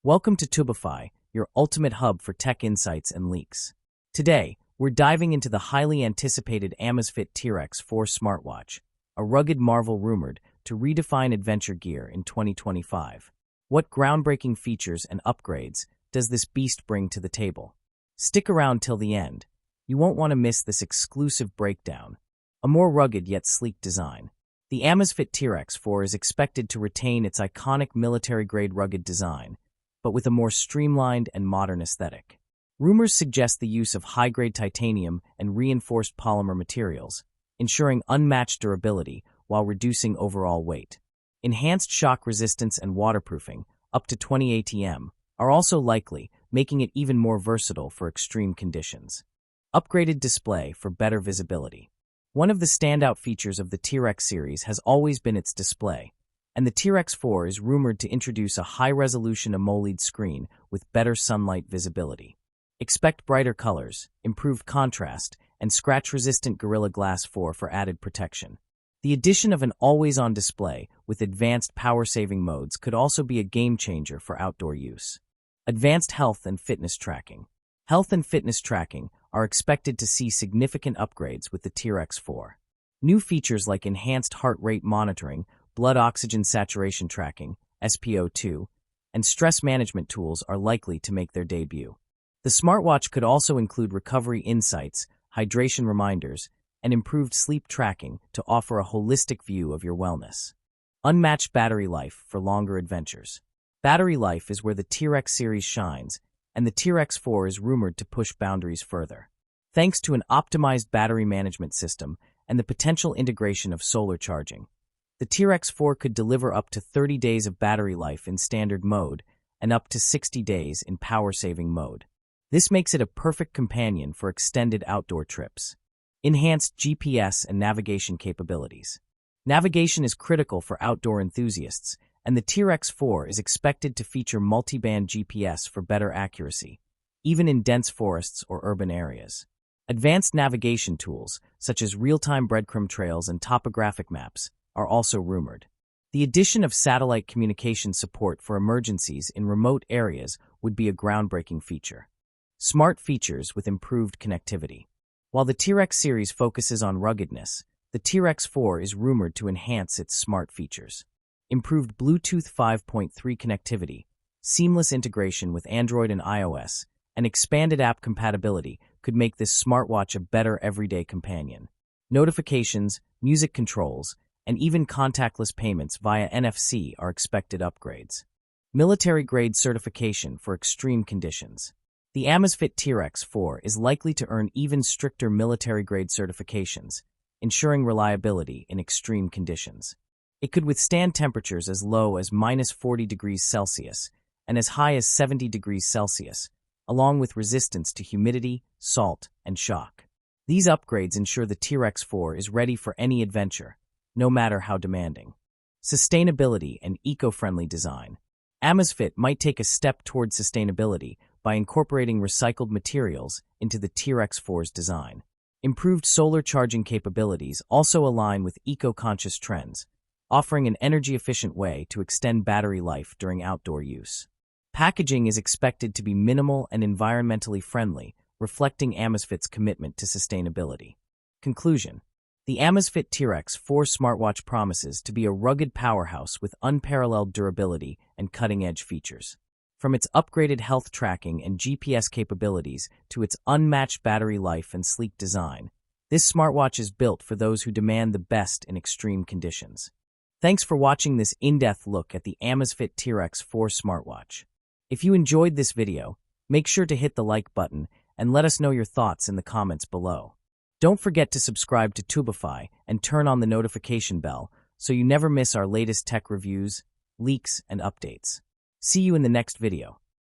Welcome to Tubify, your ultimate hub for tech insights and leaks. Today, we're diving into the highly anticipated Amazfit T-Rex 4 smartwatch, a rugged marvel rumored to redefine adventure gear in 2025. What groundbreaking features and upgrades does this beast bring to the table? Stick around till the end. You won't want to miss this exclusive breakdown. A more rugged yet sleek design. The Amazfit T-Rex 4 is expected to retain its iconic military-grade rugged design, but with a more streamlined and modern aesthetic. Rumors suggest the use of high-grade titanium and reinforced polymer materials, ensuring unmatched durability while reducing overall weight. Enhanced shock resistance and waterproofing, up to 20 ATM, are also likely, making it even more versatile for extreme conditions. Upgraded display for better visibility. One of the standout features of the T-Rex series has always been its display, and the T-Rex 4 is rumored to introduce a high-resolution AMOLED screen with better sunlight visibility. Expect brighter colors, improved contrast, and scratch-resistant Gorilla Glass 4 for added protection. The addition of an always-on display with advanced power-saving modes could also be a game-changer for outdoor use. Advanced health and fitness tracking. Health and fitness tracking are expected to see significant upgrades with the T-Rex 4. New features like enhanced heart rate monitoring, blood oxygen saturation tracking, SpO2, and stress management tools are likely to make their debut. The smartwatch could also include recovery insights, hydration reminders, and improved sleep tracking to offer a holistic view of your wellness. Unmatched battery life for longer adventures. Battery life is where the T-Rex series shines, and the T-Rex 4 is rumored to push boundaries further. Thanks to an optimized battery management system and the potential integration of solar charging, the T-Rex 4 could deliver up to 30 days of battery life in standard mode and up to 60 days in power-saving mode. This makes it a perfect companion for extended outdoor trips. Enhanced GPS and navigation capabilities. Navigation is critical for outdoor enthusiasts, and the T-Rex 4 is expected to feature multi-band GPS for better accuracy, even in dense forests or urban areas. Advanced navigation tools, such as real-time breadcrumb trails and topographic maps, are also rumored. The addition of satellite communication support for emergencies in remote areas would be a groundbreaking feature. Smart features with improved connectivity. While the T-Rex series focuses on ruggedness, the T-Rex 4 is rumored to enhance its smart features. Improved Bluetooth 5.3 connectivity, seamless integration with Android and iOS, and expanded app compatibility could make this smartwatch a better everyday companion. Notifications, music controls, and even contactless payments via NFC are expected upgrades. Military-grade certification for extreme conditions. The Amazfit T-Rex 4 is likely to earn even stricter military-grade certifications, ensuring reliability in extreme conditions. It could withstand temperatures as low as -40 degrees Celsius and as high as 70 degrees Celsius, along with resistance to humidity, salt, and shock. These upgrades ensure the T-Rex 4 is ready for any adventure, no matter how demanding. Sustainability and eco-friendly design. Amazfit might take a step toward sustainability by incorporating recycled materials into the T-Rex 4's design. Improved solar charging capabilities also align with eco-conscious trends, offering an energy-efficient way to extend battery life during outdoor use. Packaging is expected to be minimal and environmentally friendly, reflecting Amazfit's commitment to sustainability. Conclusion. The Amazfit T-Rex 4 smartwatch promises to be a rugged powerhouse with unparalleled durability and cutting-edge features. From its upgraded health tracking and GPS capabilities to its unmatched battery life and sleek design, this smartwatch is built for those who demand the best in extreme conditions. Thanks for watching this in-depth look at the Amazfit T-Rex 4 smartwatch. If you enjoyed this video, make sure to hit the like button and let us know your thoughts in the comments below. Don't forget to subscribe to Tubify and turn on the notification bell so you never miss our latest tech reviews, leaks, and updates. See you in the next video.